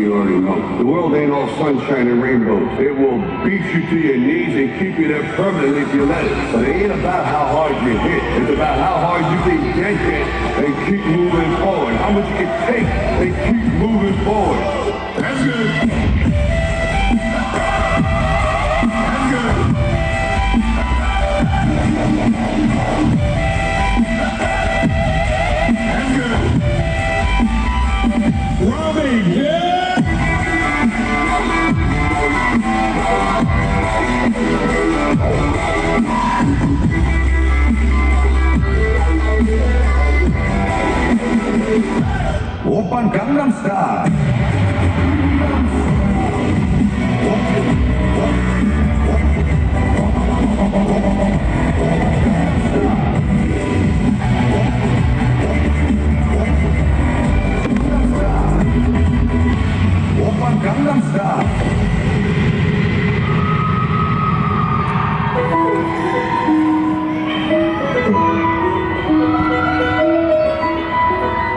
you already know. The world ain't all sunshine and rainbows. It will beat you to your knees and keep you there permanently if you let it. But it ain't about how hard you hit. It's about how hard you can get hit and keep moving forward. How much you can take and keep moving forward. That's good. That's good. That's good. Robbie, yeah! Oppan Gangnam Style. Oppan Gangnam Style.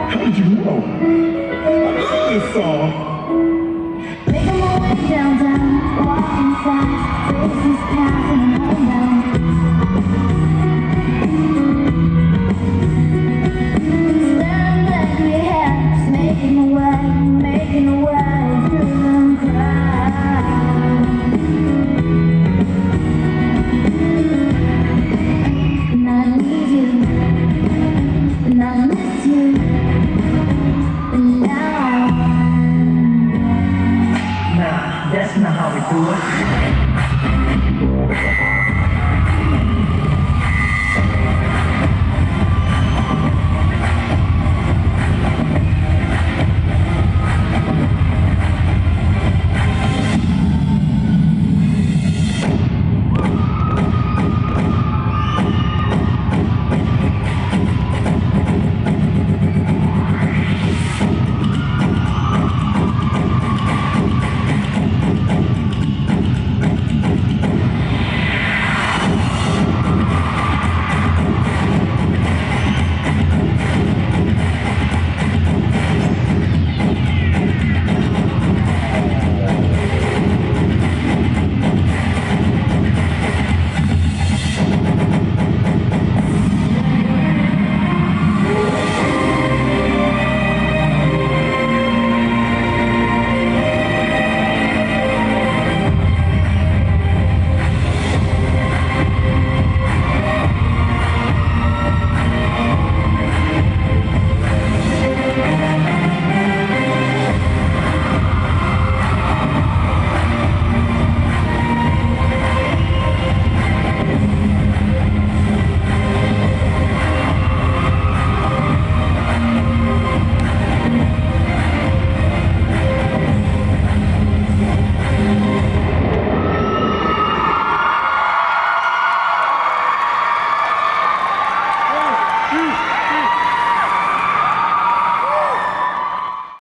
How did you know? I love this song. Make a way downtown, walk inside, faces passing.